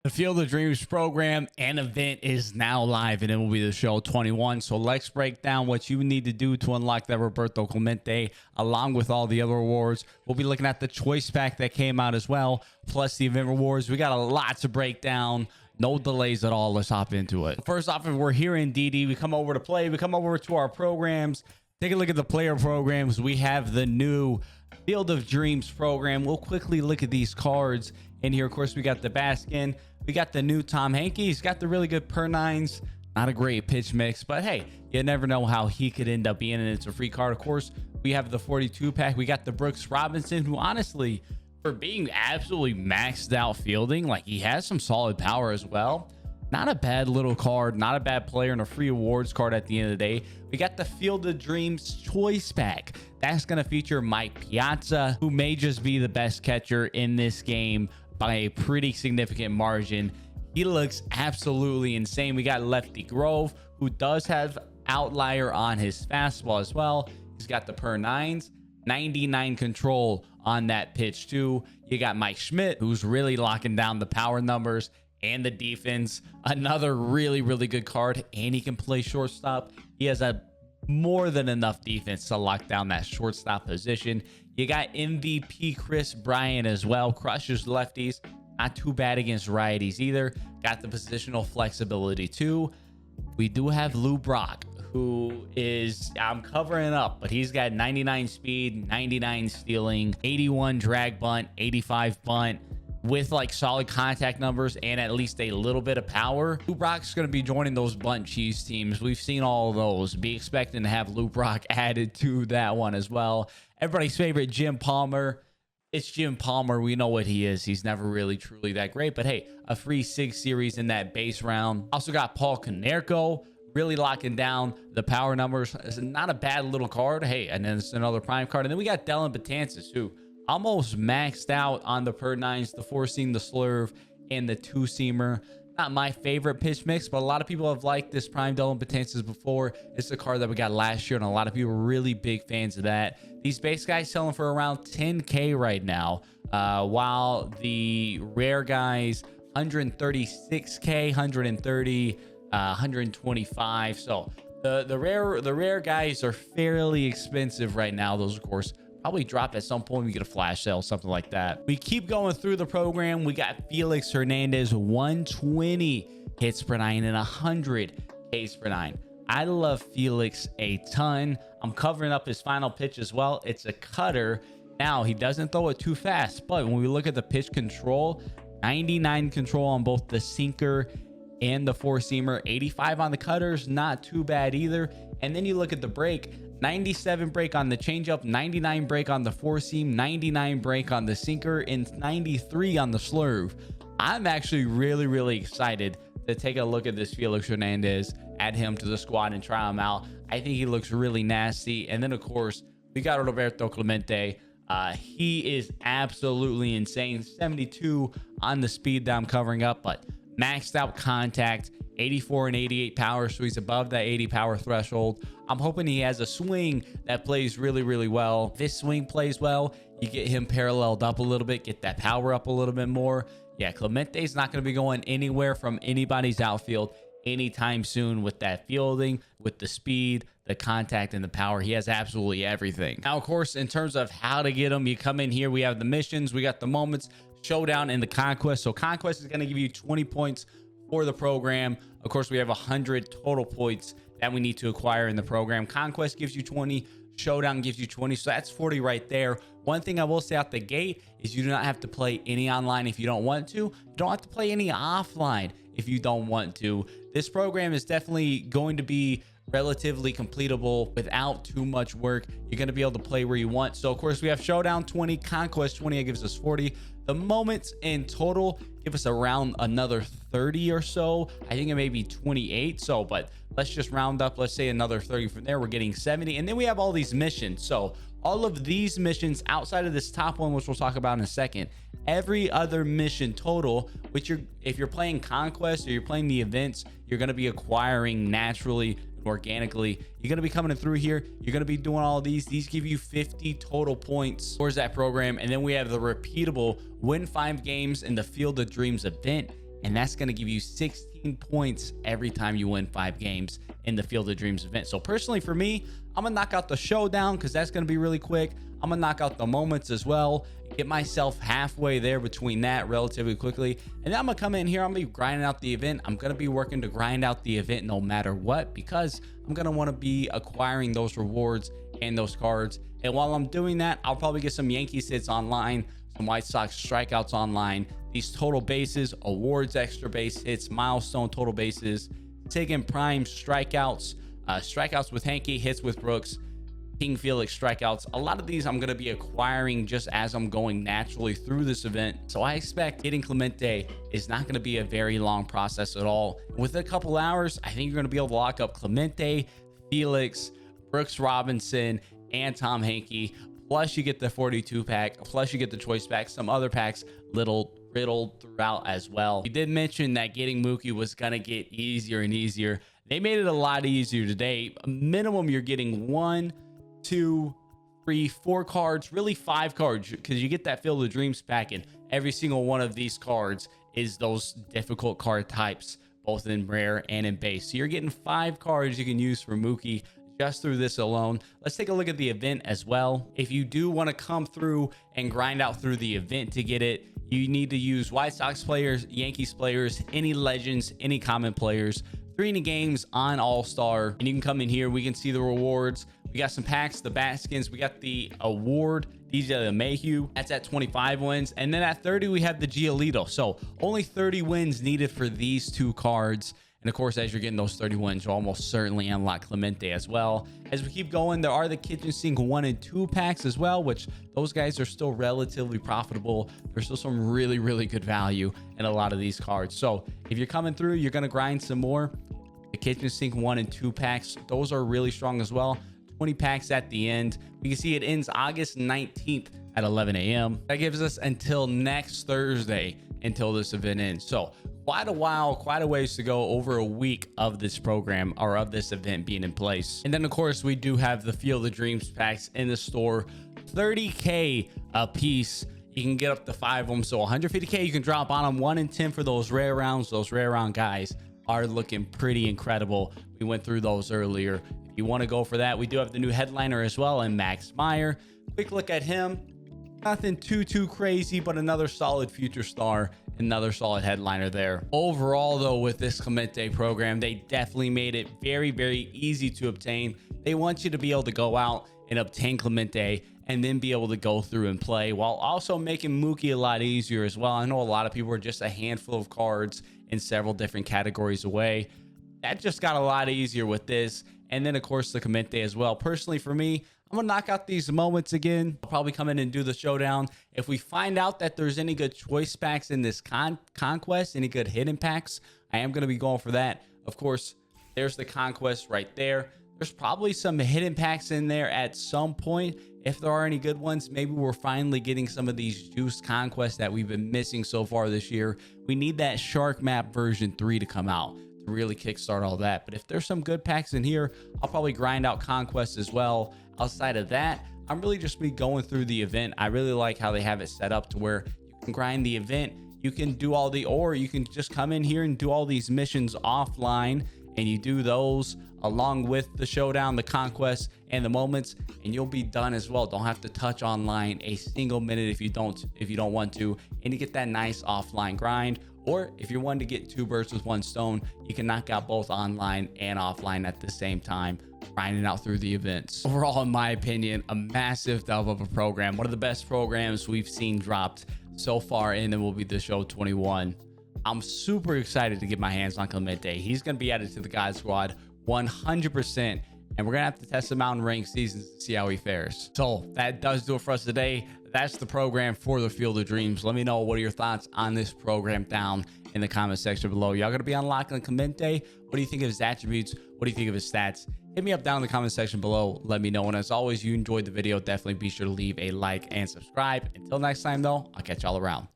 The Field of Dreams program and event is now live in MLB The Show 21. So let's break down what you need to do to unlock that Roberto Clemente, along with all the other rewards. We'll be looking at the choice pack that came out as well, plus the event rewards. We got a lot to break down. No delays at all. Let's hop into it. First off, if we're here in DD, we come over to play. We come over to our programs. Take a look at the player programs. We have the new Field of Dreams program. We'll quickly look at these cards. In here, of course, we got the Baskin. We got the new Tom Hankey. He's got the really good per nines. Not a great pitch mix, but hey, you never know how he could end up being, and it's a free card. Of course, we have the 42 pack. We got the Brooks Robinson, who honestly, for being absolutely maxed out fielding, like, he has some solid power as well. Not a bad little card, not a bad player, and a free awards card at the end of the day. We got the Field of Dreams choice pack. That's going to feature Mike Piazza, who may just be the best catcher in this game by a pretty significant margin. He looks absolutely insane. We got Lefty Grove, who does have outlier on his fastball as well. He's got the per nines, 99 control on that pitch too. You got Mike Schmidt, who's really locking down the power numbers and the defense. Another really good card, and he can play shortstop. He has a more than enough defense to lock down that shortstop position. You got MVP Chris Bryant as well. Crushes lefties. Not too bad against righties either. Got the positional flexibility too. We do have Lou Brock, who is, I'm covering up, but he's got 99 speed, 99 stealing, 81 drag bunt, 85 bunt, with like solid contact numbers and at least a little bit of power. Lou Brock's going to be joining those bunt cheese teams. We've seen all of those. Be expecting to have Lou Brock added to that one as well. Everybody's favorite, Jim Palmer. It's Jim Palmer. We know what he is. He's never really truly that great, but hey, a free 6 series in that base round. Also got Paul Konerko, really locking down the power numbers. It's not a bad little card. Hey, and then it's another prime card. And then we got Dellin Betances, who almost maxed out on the per nines, the 4-seam, the slurve, and the 2-seamer. Not my favorite pitch mix, but a lot of people have liked this prime Dellin Betances before. It's the card that we got last year, and a lot of people are really big fans of that. These base guys selling for around 10K right now, while the rare guys 136K, 130, 125. So the rare guys are fairly expensive right now. Those, of course, probably drop at some point. We get a flash sale, something like that. We keep going through the program. We got Felix Hernandez, 120 hits per nine and 100 Ks per nine. I love Felix a ton. I'm covering up his final pitch as well. It's a cutter. Now, he doesn't throw it too fast, but when we look at the pitch control, 99 control on both the sinker and the 4-seamer, 85 on the cutters, not too bad either. And then you look at the break, 97 break on the changeup, 99 break on the 4-seam, 99 break on the sinker, and 93 on the slurve. I'm actually really excited to take a look at this Felix Hernandez, add him to the squad and try him out. I think he looks really nasty. And then, of course, we got Roberto Clemente. He is absolutely insane. 72 on the speed that I'm covering up, but maxed out contact, 84 and 88 power, so he's above that 80 power threshold. I'm hoping he has a swing that plays really well. If this swing plays well, you get him paralleled up a little bit, get that power up a little bit more. Yeah, Clemente's not going to be going anywhere from anybody's outfield anytime soon with that fielding, with the speed, the contact, and the power. He has absolutely everything. Now, of course, in terms of how to get him, you come in here, we have the missions, we got the moments, showdown, and the conquest. So conquest is going to give you 20 points for the program. Of course, we have 100 total points that we need to acquire in the program. Conquest gives you 20, showdown gives you 20, so that's 40 right there. One thing I will say out the gate is you do not have to play any online if you don't want to. You don't have to play any offline if you don't want to. This program is definitely going to be relatively completable without too much work. You're going to be able to play where you want. So, of course, we have showdown 20, conquest 20. It gives us 40. The moments in total give us around another 30 or so. I think it may be 28. So, but let's just round up. Let's say another 30 from there. We're getting 70. And then we have all these missions. So all of these missions outside of this top one, which we'll talk about in a second, every other mission total, which if you're playing conquest or you're playing the events, you're going to be acquiring naturally, organically. You're going to be coming through here. You're going to be doing all of these. These give you 50 total points towards that program. And then we have the repeatable win 5 games in the Field of Dreams event. and that's going to give you 16 points every time you win 5 games in the Field of Dreams event. So personally for me, I'm gonna knock out the showdown because that's gonna be really quick. I'm gonna knock out the moments as well, get myself halfway there between that relatively quickly, and then I'm gonna come in here. I'm gonna be grinding out the event. I'm gonna be working to grind out the event no matter what, because I'm gonna want to be acquiring those rewards and those cards. And while I'm doing that, I'll probably get some Yankees hits online, some White Sox strikeouts online, these total bases, awards, extra base hits, milestone total bases, taking prime strikeouts, strikeouts with Hanky, hits with Brooks, King Felix strikeouts. A lot of these I'm going to be acquiring just as I'm going naturally through this event. So I expect hitting Clemente is not going to be a very long process at all. Within a couple hours, I think you're going to be able to lock up Clemente, Felix, Brooks Robinson, and Tom Hanky. Plus you get the 42 pack, plus you get the choice pack, some other packs little riddled throughout as well. We did mention that getting Mookie was going to get easier and easier. They made it a lot easier today. Minimum, you're getting 1, 2, 3, 4 cards, really 5 cards, because you get that Field of Dreams pack, and every single one of these cards is those difficult card types, both in rare and in base. So you're getting 5 cards you can use for Mookie just through this alone. Let's take a look at the event as well. If you do want to come through and grind out through the event to get it, you need to use White Sox players, Yankees players, any legends, any common players, 3 inning games on All-Star, and you can come in here. We can see the rewards. We got some packs, the Baskins. We got the award, DJ LeMahieu. That's at 25 wins. And then at 30, we have the Giolito. So only 30 wins needed for these 2 cards. And of course, as you're getting those 30 wins, you'll almost certainly unlock Clemente as well. As we keep going, there are the Kitchen Sink 1 and 2 packs as well, which those guys are still relatively profitable. There's still some really, really good value in a lot of these cards. So if you're coming through, you're going to grind some more. The Kitchen Sink 1 and 2 packs, those are really strong as well. 20 packs at the end. We can see it ends August 19th at 11 a.m. That gives us until next Thursday until this event ends. So quite a while, quite a ways to go, over a week of this program or of this event being in place. And then of course we do have the Field of Dreams packs in the store, 30K a piece. You can get up to 5 of them. So 150K you can drop on them. 1 in 10 for those rare rounds. Those rare round guys are looking pretty incredible. We went through those earlier. If you want to go for that, we do have the new headliner as well, and Max Meyer. Quick look at him. Nothing too crazy, but another solid future star, another solid headliner there. Overall though, with this Clemente program, they definitely made it very, very easy to obtain. They want you to be able to go out and obtain Clemente and then be able to go through and play, while also making Mookie a lot easier as well. I know a lot of people are just a handful of cards in several different categories away. That just got a lot easier with this. And then of course the Clemente as well. Personally for me, I'm gonna knock out these moments again. I'll probably come in and do the showdown. If we find out that there's any good choice packs in this conquest, any good hidden packs, I am gonna be going for that. Of course, there's the conquest right there. There's probably some hidden packs in there at some point. If there are any good ones, maybe we're finally getting some of these juiced conquests that we've been missing so far this year. We need that Shark Map version 3 to come out to really kickstart all that. But if there's some good packs in here, I'll probably grind out conquests as well. Outside of that, I'm really just be going through the event. I really like how they have it set up to where you can grind the event, you can do all the, or you can just come in here and do all these missions offline, and you do those along with the showdown, the conquest, and the moments, and you'll be done as well. Don't have to touch online a single minute if you don't want to, and you get that nice offline grind. Or if you're wanting to get 2 birds with 1 stone, you can knock out both online and offline at the same time, grinding out through the events. Overall, in my opinion, a massive dub of a program. One of the best programs we've seen dropped so far in MLB The Show 21. I'm super excited to get my hands on Clemente. He's going to be added to the God Squad 100%. And we're going to have to test him out in ranked seasons to see how he fares. So that does do it for us today. That's the program for the Field of Dreams. Let me know what are your thoughts on this program down in the comment section below. Y'all going to be unlocking Clemente? What do you think of his attributes? What do you think of his stats? Hit me up down in the comment section below. Let me know. And as always, you enjoyed the video, definitely be sure to leave a like and subscribe. Until next time, though, I'll catch y'all around.